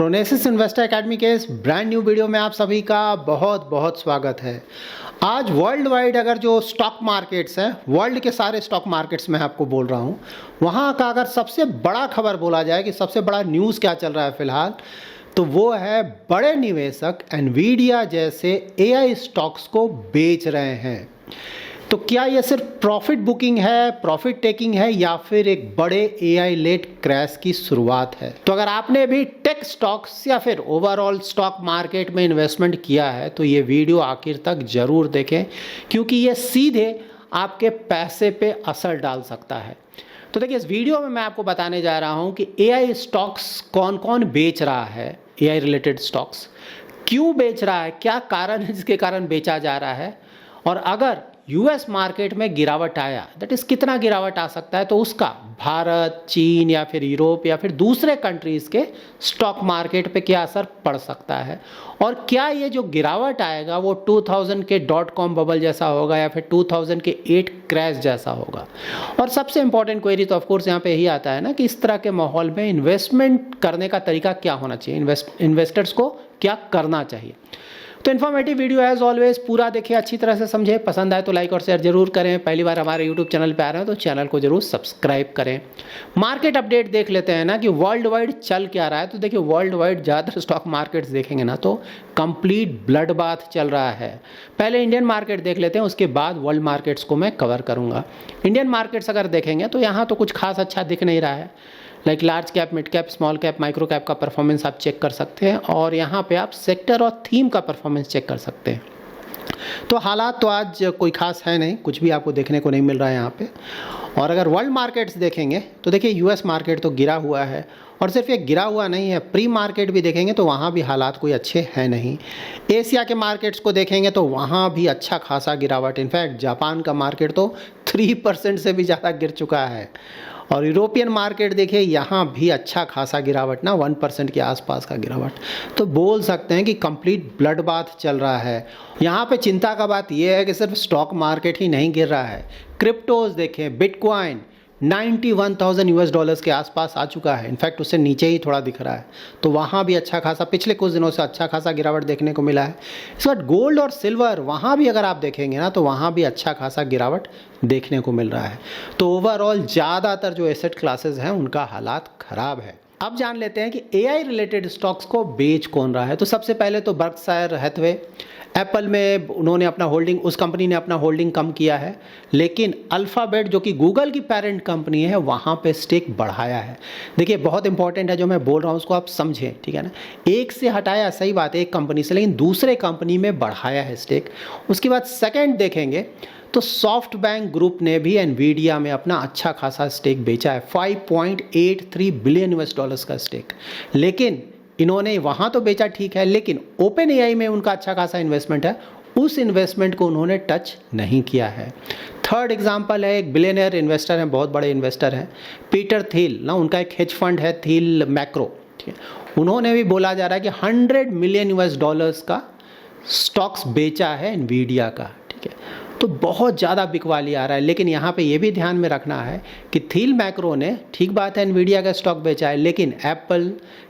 प्रोनेसिस investor academy के इस brand new video में आप सभी का बहुत बहुत स्वागत है। आज वर्ल्ड वाइड अगर जो स्टॉक मार्केट्स हैं, वर्ल्ड के सारे स्टॉक मार्केट्स में आपको बोल रहा हूँ, वहाँ का अगर सबसे बड़ा खबर बोला जाए कि सबसे बड़ा न्यूज़ क्या चल रहा है फ़िलहाल, तो वो है बड़े निवेशक एनवीडिया जैसे एआई स्टॉक्स को बेच रहे हैं। तो क्या ये सिर्फ प्रॉफिट बुकिंग है, प्रॉफिट टेकिंग है, या फिर एक बड़े एआई लेड क्रैश की शुरुआत है? तो अगर आपने भी टेक स्टॉक्स या फिर ओवरऑल स्टॉक मार्केट में इन्वेस्टमेंट किया है तो ये वीडियो आखिर तक जरूर देखें, क्योंकि ये सीधे आपके पैसे पे असर डाल सकता है। तो देखिए, इस वीडियो में मैं आपको बताने जा रहा हूँ कि एआई स्टॉक्स कौन कौन बेच रहा है, एआई रिलेटेड स्टॉक्स क्यों बेच रहा है, क्या कारण है जिसके कारण बेचा जा रहा है, और अगर यूएस मार्केट में गिरावट आया, दैट इज़ कितना गिरावट आ सकता है, तो उसका भारत, चीन या फिर यूरोप या फिर दूसरे कंट्रीज़ के स्टॉक मार्केट पे क्या असर पड़ सकता है, और क्या ये जो गिरावट आएगा वो 2000 के .com बबल जैसा होगा या फिर 2000 के 8 क्रैश जैसा होगा। और सबसे इंपॉर्टेंट क्वेरी तो ऑफकोर्स यहाँ पे यही आता है ना कि इस तरह के माहौल में इन्वेस्टमेंट करने का तरीका क्या होना चाहिए, इन्वेस्टर्स को क्या करना चाहिए। तो इन्फॉर्मेटिव वीडियो एज ऑलवेज पूरा देखिए, अच्छी तरह से समझे, पसंद आए तो लाइक और शेयर जरूर करें। पहली बार हमारे यूट्यूब चैनल पे आ रहे हैं तो चैनल को जरूर सब्सक्राइब करें। मार्केट अपडेट देख लेते हैं ना कि वर्ल्ड वाइड चल क्या रहा है। तो देखिए, वर्ल्ड वाइड ज़्यादातर स्टॉक मार्केट्स देखेंगे ना तो कंप्लीट ब्लड बाथ चल रहा है। पहले इंडियन मार्केट देख लेते हैं, उसके बाद वर्ल्ड मार्केट्स को मैं कवर करूँगा। इंडियन मार्केट्स अगर देखेंगे तो यहाँ तो कुछ खास अच्छा दिख नहीं रहा है। Like large cap, mid cap, small cap, micro cap का परफॉर्मेंस आप चेक कर सकते हैं, और यहाँ पे आप सेक्टर और थीम का परफॉर्मेंस चेक कर सकते हैं। तो हालात तो आज कोई खास है नहीं, कुछ भी आपको देखने को नहीं मिल रहा है यहाँ पे। और अगर वर्ल्ड मार्केट्स देखेंगे तो देखिए, यूएस मार्केट तो गिरा हुआ है, और सिर्फ ये गिरा हुआ नहीं है, प्री मार्केट भी देखेंगे तो वहाँ भी हालात कोई अच्छे हैं नहीं। एशिया के मार्केट्स को देखेंगे तो वहाँ भी अच्छा खासा गिरावट, इनफैक्ट जापान का मार्केट तो 3% से भी ज़्यादा गिर चुका है। और यूरोपियन मार्केट देखिए, यहाँ भी अच्छा खासा गिरावट ना 1% के आसपास का गिरावट। तो बोल सकते हैं कि कंप्लीट ब्लड बाथ चल रहा है। यहाँ पे चिंता का बात यह है कि सिर्फ स्टॉक मार्केट ही नहीं गिर रहा है, क्रिप्टोज देखें, बिटकॉइन $91,000 के आसपास आ चुका है, इनफैक्ट उससे नीचे ही थोड़ा दिख रहा है। तो वहाँ भी अच्छा खासा, पिछले कुछ दिनों से अच्छा खासा गिरावट देखने को मिला है। इस बार गोल्ड और सिल्वर, वहाँ भी अगर आप देखेंगे ना तो वहाँ भी अच्छा खासा गिरावट देखने को मिल रहा है। तो ओवरऑल ज़्यादातर जो एसेट क्लासेस हैं उनका हालात ख़राब है। अब जान लेते हैं कि एआई रिलेटेड स्टॉक्स को बेच कौन रहा है। तो सबसे पहले तो बर्कशायर हैथवे, एप्पल में उन्होंने अपना होल्डिंग, उस कंपनी ने अपना होल्डिंग कम किया है, लेकिन अल्फ़ाबेट जो कि गूगल की पेरेंट कंपनी है वहाँ पे स्टेक बढ़ाया है। देखिए, बहुत इंपॉर्टेंट है जो मैं बोल रहा हूँ, उसको आप समझें, ठीक है ना। एक से हटाया, सही बात है, एक कंपनी से, लेकिन दूसरे कंपनी में बढ़ाया है स्टेक। उसके बाद सेकेंड देखेंगे तो सॉफ्ट बैंक ग्रुप ने भी एनवीडिया में अपना अच्छा खासा स्टेक बेचा है, $5.83 बिलियन का स्टेक। लेकिन इन्होंने वहाँ तो बेचा, ठीक है, लेकिन ओपन एआई में उनका अच्छा खासा इन्वेस्टमेंट है, उस इन्वेस्टमेंट को उन्होंने टच नहीं किया है। थर्ड एग्जांपल है, एक बिलियनियर इन्वेस्टर हैं, बहुत बड़े इन्वेस्टर हैं, पीटर थिल ना, उनका एक हेज फंड है थिल मैक्रो, ठीक है। उन्होंने भी बोला जा रहा है कि $100 मिलियन का स्टॉक्स बेचा है एनवीडिया का, ठीक है। तो बहुत ज़्यादा बिकवाली आ रहा है। लेकिन यहाँ पे ये भी ध्यान में रखना है कि थिल मैक्रो ने, ठीक बात है, एनवीडिया का स्टॉक बेचा है, लेकिन एप्पल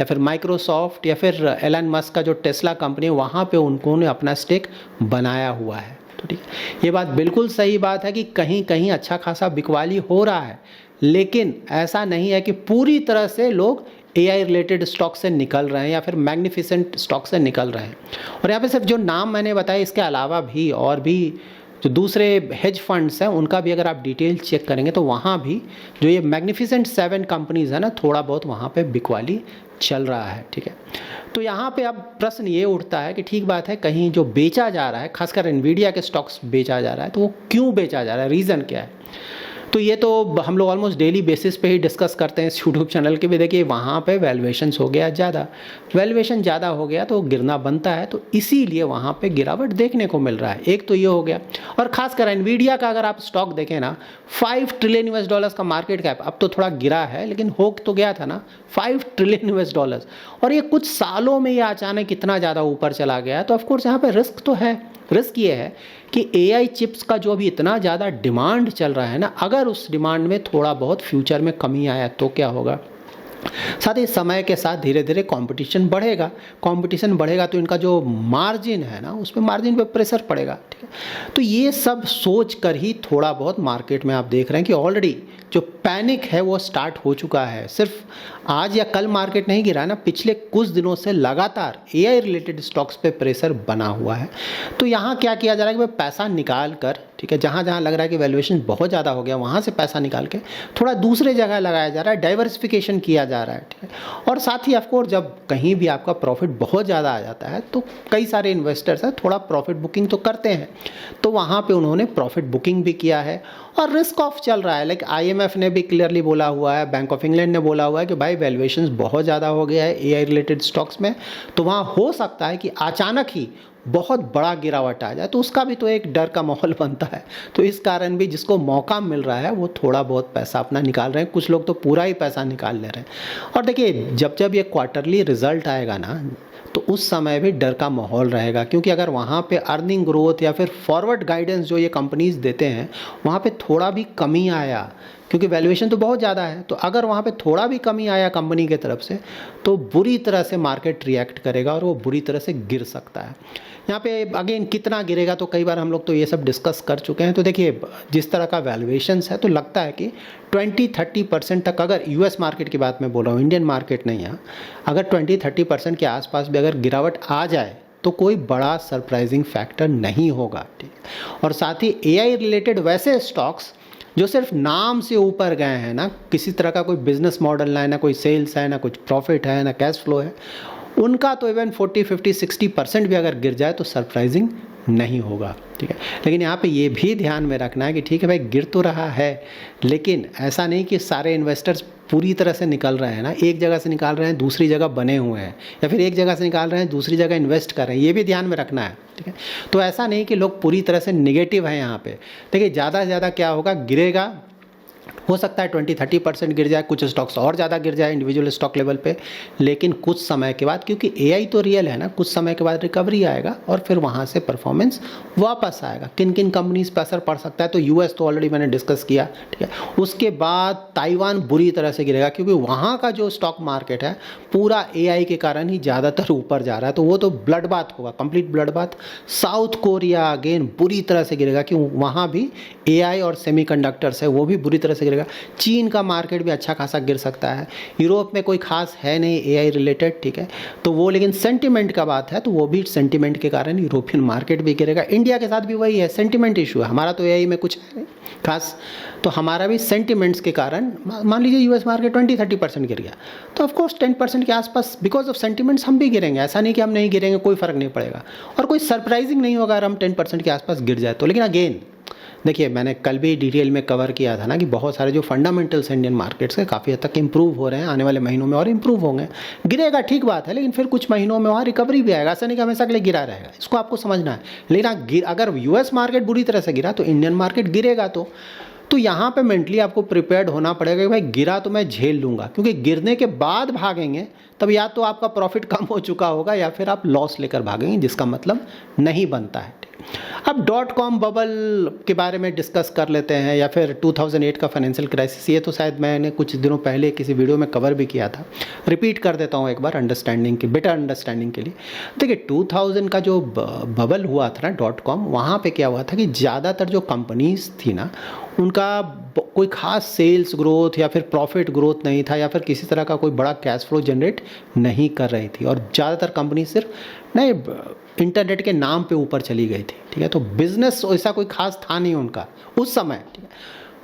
या फिर माइक्रोसॉफ्ट या फिर एलन मस्क का जो टेस्ला कंपनी है वहाँ पे उन्होंने अपना स्टेक बनाया हुआ है। तो ठीक, ये बात बिल्कुल सही बात है कि कहीं कहीं अच्छा खासा बिकवाली हो रहा है, लेकिन ऐसा नहीं है कि पूरी तरह से लोग एआई रिलेटेड स्टॉक से निकल रहे हैं या फिर मैग्निफिसेंट स्टॉक से निकल रहे हैं। और यहाँ पे सिर्फ जो नाम मैंने बताया, इसके अलावा भी और भी जो दूसरे हेज फंड्स हैं उनका भी अगर आप डिटेल चेक करेंगे तो वहाँ भी जो ये मैग्निफिसेंट 7 कंपनीज़ है ना, थोड़ा बहुत वहाँ पे बिकवाली चल रहा है, ठीक है। तो यहाँ पे अब प्रश्न ये उठता है कि ठीक बात है, कहीं जो बेचा जा रहा है, खासकर एनवीडिया के स्टॉक्स बेचा जा रहा है, तो वो क्यों बेचा जा रहा है, रीज़न क्या है। तो ये तो हम लोग ऑलमोस्ट डेली बेसिस पे ही डिस्कस करते हैं इस यूट्यूब चैनल के भी। देखिए, वहाँ पे वैल्यूएशंस हो गया ज़्यादा, वैल्यूएशन ज़्यादा हो गया तो गिरना बनता है, तो इसीलिए वहाँ पे गिरावट देखने को मिल रहा है। एक तो ये हो गया, और खासकर एनवीडिया का अगर आप स्टॉक देखें ना, $5 ट्रिलियन का मार्केट कैप, अब तो थोड़ा गिरा है लेकिन हो तो गया था ना $5 ट्रिलियन, और ये कुछ सालों में ये अचानक इतना ज़्यादा ऊपर चला गया। तो ऑफकोर्स यहाँ पे रिस्क तो है। रिस्क ये है कि एआई चिप्स का जो अभी इतना ज़्यादा डिमांड चल रहा है ना, अगर उस डिमांड में थोड़ा बहुत फ्यूचर में कमी आया तो क्या होगा। साथ ही समय के साथ धीरे धीरे कंपटीशन बढ़ेगा, कंपटीशन बढ़ेगा तो इनका जो मार्जिन है ना, उस पे मार्जिन पे प्रेशर पड़ेगा। ठीक है, तो ये सब सोच कर ही थोड़ा बहुत मार्केट में आप देख रहे हैं कि ऑलरेडी जो पैनिक है वो स्टार्ट हो चुका है। सिर्फ आज या कल मार्केट नहीं गिरा है ना, पिछले कुछ दिनों से लगातार एआई रिलेटेड स्टॉक्स पे प्रेशर बना हुआ है। तो यहाँ क्या किया जा रहा है कि भाई पैसा निकाल कर, ठीक है, जहाँ जहाँ लग रहा है कि वैल्यूएशन बहुत ज़्यादा हो गया वहाँ से पैसा निकाल के थोड़ा दूसरे जगह लगाया जा रहा है, डाइवर्सिफिकेशन किया जा रहा है। ठीक है, और साथ ही ऑफकोर्स जब कहीं भी आपका प्रॉफिट बहुत ज़्यादा आ जाता है तो कई सारे इन्वेस्टर्स हैं थोड़ा प्रॉफिट बुकिंग तो करते हैं, तो वहाँ पे उन्होंने प्रॉफिट बुकिंग भी किया है और रिस्क ऑफ चल रहा है। लाइक आईएमएफ ने भी क्लियरली बोला हुआ है, बैंक ऑफ इंग्लैंड ने बोला हुआ है कि भाई वैल्यूएशंस बहुत ज़्यादा हो गया है एआई रिलेटेड स्टॉक्स में, तो वहाँ हो सकता है कि अचानक ही बहुत बड़ा गिरावट आ जाए, तो उसका भी तो एक डर का माहौल बनता है। तो इस कारण भी जिसको मौका मिल रहा है वो थोड़ा बहुत पैसा अपना निकाल रहे हैं, कुछ लोग तो पूरा ही पैसा निकाल ले रहे हैं। और देखिए जब जब ये क्वार्टरली रिजल्ट आएगा ना, तो उस समय भी डर का माहौल रहेगा, क्योंकि अगर वहाँ पे अर्निंग ग्रोथ या फिर फॉरवर्ड गाइडेंस जो ये कंपनीज देते हैं वहाँ पे थोड़ा भी कमी आया, क्योंकि वैल्यूएशन तो बहुत ज़्यादा है, तो अगर वहाँ पे थोड़ा भी कमी आया कंपनी के तरफ से तो बुरी तरह से मार्केट रिएक्ट करेगा और वो बुरी तरह से गिर सकता है। यहाँ पे अगेन कितना गिरेगा तो कई बार हम लोग तो ये सब डिस्कस कर चुके हैं। तो देखिए जिस तरह का वैल्यूएशंस है तो लगता है कि 20-30% तक, अगर यूएस मार्केट की बात मैं बोल रहा हूँ, इंडियन मार्केट नहीं है, अगर 20-30% के आसपास भी अगर गिरावट आ जाए तो कोई बड़ा सरप्राइजिंग फैक्टर नहीं होगा। ठीक, और साथ ही एआई रिलेटेड वैसे स्टॉक्स जो सिर्फ नाम से ऊपर गए हैं ना, किसी तरह का कोई बिजनेस मॉडल ना है, ना कोई सेल्स है, ना कुछ प्रॉफिट है, ना कैश फ्लो है, उनका तो इवन 40-50-60% भी अगर गिर जाए तो सरप्राइजिंग नहीं होगा। ठीक है, लेकिन यहाँ पे ये भी ध्यान में रखना है कि ठीक है भाई गिर तो रहा है, लेकिन ऐसा नहीं कि सारे इन्वेस्टर्स पूरी तरह से निकल रहे हैं ना, एक जगह से निकाल रहे हैं दूसरी जगह बने हुए हैं, या फिर एक जगह से निकाल रहे हैं दूसरी जगह इन्वेस्ट कर रहे हैं, ये भी ध्यान में रखना है। ठीक है, तो ऐसा नहीं कि लोग पूरी तरह से निगेटिव हैं यहाँ पे। देखिए ज़्यादा से ज़्यादा क्या होगा, गिरेगा, हो सकता है 20-30% गिर जाए, कुछ स्टॉक्स और ज़्यादा गिर जाए इंडिविजुअल स्टॉक लेवल पे, लेकिन कुछ समय के बाद, क्योंकि एआई तो रियल है ना, कुछ समय के बाद रिकवरी आएगा और फिर वहाँ से परफॉर्मेंस वापस आएगा। किन किन कंपनीज पर असर पड़ सकता है, तो यूएस तो ऑलरेडी मैंने डिस्कस किया। ठीक है, उसके बाद ताइवान बुरी तरह से गिरेगा, क्योंकि वहाँ का जो स्टॉक मार्केट है पूरा एआई के कारण ही ज़्यादातर ऊपर जा रहा है, तो वो तो ब्लड बाथ होगा, complete blood bath. South Korea again बुरी तरह से गिरेगा, क्योंकि वहाँ भी एआई और सेमीकंडक्टर्स है, वो भी बुरी तरह से गिरेगा। चीन का मार्केट भी अच्छा खासा गिर सकता है। यूरोप में कोई खास है नहीं एआई रिलेटेड, ठीक है, तो वो, लेकिन सेंटिमेंट का बात है तो वो भी सेंटिमेंट के कारण यूरोपियन मार्केट भी गिरेगा। इंडिया के साथ भी वही है, सेंटिमेंट इशू है, हमारा तो एआई में कुछ है खास, तो हमारा भी सेंटिमेंट्स के कारण, मान लीजिए यूएस मार्केट 20-30% गिर गया, तो ऑफकोर्स 10% के आसपास बिकॉज ऑफ सेंटिमेंट्स हम भी गिरेंगे, ऐसा नहीं कि हम नहीं गिरेंगे, कोई फर्क नहीं पड़ेगा और कोई सरप्राइजिंग नहीं होगा अगर हम 10% के आसपास गिर जाए तो। लेकिन अगेन देखिए मैंने कल भी डिटेल में कवर किया था ना कि बहुत सारे जो फंडामेंटल्स इंडियन मार्केट्स के काफ़ी हद तक इंप्रूव हो रहे हैं, आने वाले महीनों में और इंप्रूव होंगे। गिरेगा ठीक बात है, लेकिन फिर कुछ महीनों में वहाँ रिकवरी भी आएगा, ऐसा नहीं कि हमेशा के लिए गिरा रहेगा, इसको आपको समझना है। लेकिन अगर यूएस मार्केट बुरी तरह से गिरा तो इंडियन मार्केट गिरेगा, तो यहाँ पे मेंटली आपको प्रिपेयर्ड होना पड़ेगा कि भाई गिरा तो मैं झेल लूँगा, क्योंकि गिरने के बाद भागेंगे तब या तो आपका प्रॉफिट कम हो चुका होगा या फिर आप लॉस लेकर भागेंगे, जिसका मतलब नहीं बनता है। अब .com बबल के बारे में डिस्कस कर लेते हैं, या फिर 2008 का फाइनेंशियल क्राइसिस, ये तो शायद मैंने कुछ दिनों पहले किसी वीडियो में कवर भी किया था, रिपीट कर देता हूँ एक बार अंडरस्टैंडिंग की, बेटर अंडरस्टैंडिंग के लिए। देखिए 2000 का जो बबल हुआ था ना .com, वहाँ पे क्या हुआ था कि ज़्यादातर जो कंपनीज थी ना उनका कोई खास सेल्स ग्रोथ या फिर प्रॉफिट ग्रोथ नहीं था, या फिर किसी तरह का कोई बड़ा कैश फ्लो जनरेट नहीं कर रही थी, और ज़्यादातर कंपनी सिर्फ नए इंटरनेट के नाम पे ऊपर चली गई थी। ठीक है, तो बिजनेस ऐसा कोई खास था नहीं उनका उस समय। ठीक है,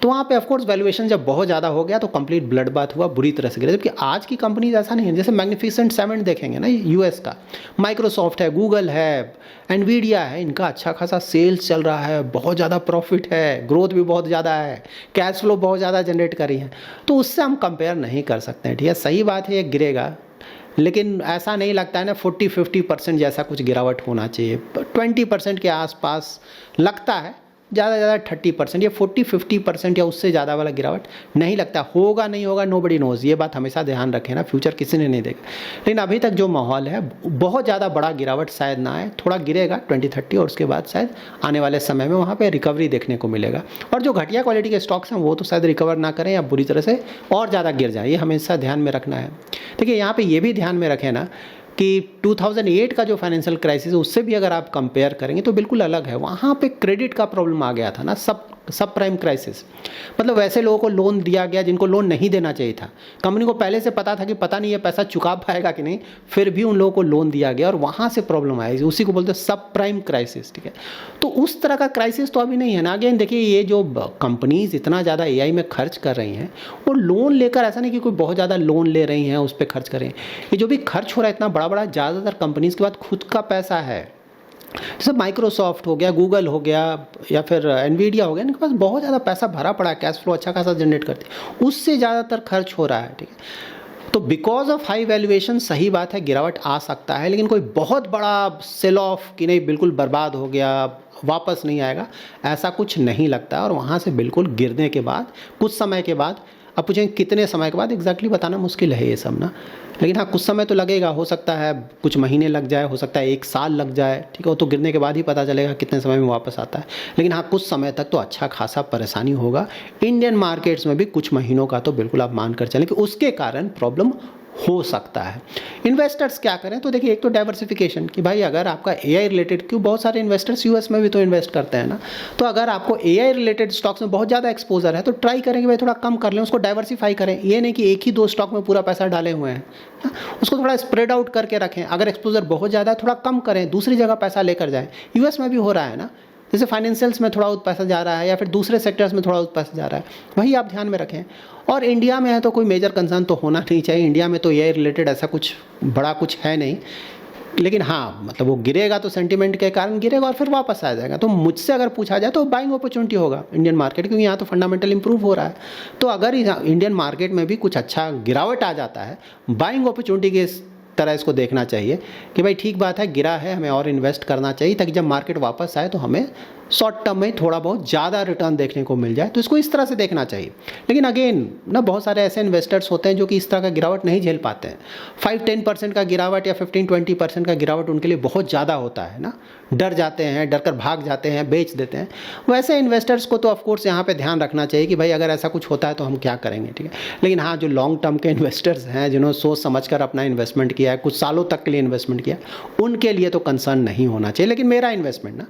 तो वहाँ पे ऑफकोर्स वैल्यूएशन जब बहुत ज़्यादा हो गया तो कंप्लीट ब्लड बाथ हुआ, बुरी तरह से गिरा। जबकि आज की कंपनीज ऐसा नहीं है, जैसे मैग्निफिसेंट 7 देखेंगे ना यूएस का, माइक्रोसॉफ्ट है, गूगल है, एनवीडिया है, इनका अच्छा खासा सेल्स चल रहा है, बहुत ज़्यादा प्रॉफिट है, ग्रोथ भी बहुत ज़्यादा है, कैश फ्लो बहुत ज़्यादा जनरेट करी है, तो उससे हम कंपेयर नहीं कर सकते हैं। ठीक है, सही बात है ये गिरेगा, लेकिन ऐसा नहीं लगता है ना 40-50% जैसा कुछ गिरावट होना चाहिए, 20% के आसपास लगता है, ज़्यादा से ज़्यादा 30% या 40-50% या उससे ज़्यादा वाला गिरावट नहीं लगता। होगा नहीं होगा नोबडी नोज़, ये बात हमेशा ध्यान रखें ना, फ्यूचर किसी ने नहीं देखा। लेकिन अभी तक जो माहौल है बहुत ज़्यादा बड़ा गिरावट शायद ना आए, थोड़ा गिरेगा 2030 और उसके बाद शायद आने वाले समय में वहाँ पे रिकवरी देखने को मिलेगा। और जो घटिया क्वालिटी के स्टॉक्स हैं वो तो शायद रिकवर ना करें या बुरी तरह से और ज़्यादा गिर जाए, ये हमेशा ध्यान में रखना है। देखिए यहाँ पे ये भी ध्यान में रखें ना कि 2008 का जो फाइनेंशियल क्राइसिस है उससे भी अगर आप कंपेयर करेंगे तो बिल्कुल अलग है। वहाँ पे क्रेडिट का प्रॉब्लम आ गया था ना, सब प्राइम क्राइसिस, मतलब वैसे लोगों को लोन दिया गया जिनको लोन नहीं देना चाहिए था। कंपनी को पहले से पता था कि पता नहीं ये पैसा चुका पाएगा कि नहीं, फिर भी उन लोगों को लोन दिया गया और वहाँ से प्रॉब्लम आई, उसी को बोलते हैं सब प्राइम क्राइसिस, ठीक है। तो उस तरह का क्राइसिस तो अभी नहीं है ना। अगेन देखिए ये जो कंपनीज इतना ज़्यादा AI में खर्च कर रही हैं वो लोन लेकर, ऐसा नहीं कि कोई बहुत ज़्यादा लोन ले रही हैं उस पर खर्च कर रही हैं, ये जो भी खर्च हो रहा है इतना बड़ा ज़्यादातर कंपनीज के पास खुद का पैसा है। जैसे माइक्रोसॉफ्ट हो गया, गूगल हो गया या फिर एनवीडिया हो गया, इनके पास बहुत ज़्यादा पैसा भरा पड़ा है, कैश फ्लो अच्छा खासा जनरेट करती है, उससे ज़्यादातर खर्च हो रहा है, ठीक है। तो बिकॉज ऑफ हाई वैल्यूएशन सही बात है गिरावट आ सकता है, लेकिन कोई बहुत बड़ा सेल ऑफ कि नहीं बिल्कुल बर्बाद हो गया वापस नहीं आएगा, ऐसा कुछ नहीं लगता। और वहाँ से बिल्कुल गिरने के बाद कुछ समय के बाद, अब पूछेंगे कितने समय के बाद, एग्जैक्टली बताना मुश्किल है ये सब ना, लेकिन हाँ कुछ समय तो लगेगा, हो सकता है कुछ महीने लग जाए, हो सकता है 1 साल लग जाए, ठीक है। वो तो गिरने के बाद ही पता चलेगा कितने समय में वापस आता है, लेकिन हाँ कुछ समय तक तो अच्छा खासा परेशानी होगा। इंडियन मार्केट्स में भी कुछ महीनों का तो बिल्कुल आप मान कर चलें कि उसके कारण प्रॉब्लम हो सकता है। इन्वेस्टर्स क्या करें, तो देखिए एक तो डाइवर्सिफिकेशन, कि भाई अगर आपका AI रिलेटेड, क्यों बहुत सारे इन्वेस्टर्स US में भी तो इन्वेस्ट करते हैं ना, तो अगर आपको AI रिलेटेड स्टॉक्स में बहुत ज़्यादा एक्सपोजर है तो ट्राई करें कि भाई थोड़ा कम कर लें, उसको डाइवर्सिफाई करें। ये नहीं कि एक ही 2 स्टॉक में पूरा पैसा डाले हुए हैं, उसको थोड़ा स्प्रेड आउट करके रखें। अगर एक्सपोजर बहुत ज़्यादा है थोड़ा कम करें, दूसरी जगह पैसा लेकर जाएँ। US में भी हो रहा है ना, जैसे फाइनेंशियल्स में थोड़ा पैसा जा रहा है या फिर दूसरे सेक्टर्स में थोड़ा पैसा जा रहा है, वही आप ध्यान में रखें। और इंडिया में है तो कोई मेजर कंसर्न तो होना नहीं चाहिए, इंडिया में तो AI रिलेटेड ऐसा कुछ बड़ा कुछ है नहीं, लेकिन हाँ मतलब वो गिरेगा तो सेंटीमेंट के कारण गिरेगा और फिर वापस आ जाएगा। तो मुझसे अगर पूछा जाए तो बाइंग अपॉर्चुनिटी होगा इंडियन मार्केट, क्योंकि यहाँ तो फंडामेंटल इंप्रूव हो रहा है। तो अगर इंडियन मार्केट में भी कुछ अच्छा गिरावट आ जाता है, बाइंग अपॉर्चुनिटी के तरह इसको देखना चाहिए कि भाई ठीक बात है गिरा है, हमें और इन्वेस्ट करना चाहिए ताकि जब मार्केट वापस आए तो हमें शॉर्ट टर्म में थोड़ा बहुत ज़्यादा रिटर्न देखने को मिल जाए। तो इसको इस तरह से देखना चाहिए। लेकिन अगेन ना बहुत सारे ऐसे इन्वेस्टर्स होते हैं जो कि इस तरह का गिरावट नहीं झेल पाते हैं। 5-10% का गिरावट या 15-20% का गिरावट उनके लिए बहुत ज़्यादा होता है ना, डर जाते हैं, डर कर भाग जाते हैं, बेच देते हैं। वैसे इन्वेस्टर्स को तो ऑफकोर्स यहाँ पे ध्यान रखना चाहिए कि भाई अगर ऐसा कुछ होता है तो हम क्या करेंगे, ठीक है। लेकिन हाँ जो लॉन्ग टर्म के इन्वेस्टर्स हैं जिन्होंने सोच समझ कर अपना इन्वेस्टमेंट किया है, कुछ सालों तक के लिए इन्वेस्टमेंट किया, उनके लिए तो कंसर्न नहीं होना चाहिए। लेकिन मेरा इन्वेस्टमेंट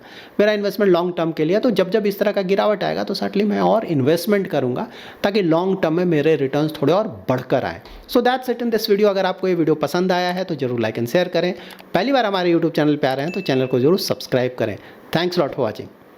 लॉन्ग टर्म के लिए, तो जब इस तरह का गिरावट आएगा तो सर्टनली मैं और इन्वेस्टमेंट करूंगा ताकि लॉन्ग टर्म में मेरे रिटर्न्स थोड़े और बढ़कर आए। So that's it in this video. अगर आपको ये वीडियो पसंद आया है तो जरूर लाइक एंड शेयर करें। पहली बार हमारे यूट्यूब चैनल पर आ रहे हैं तो चैनल को जरूर सब्सक्राइब करें। Thanks lot for watching.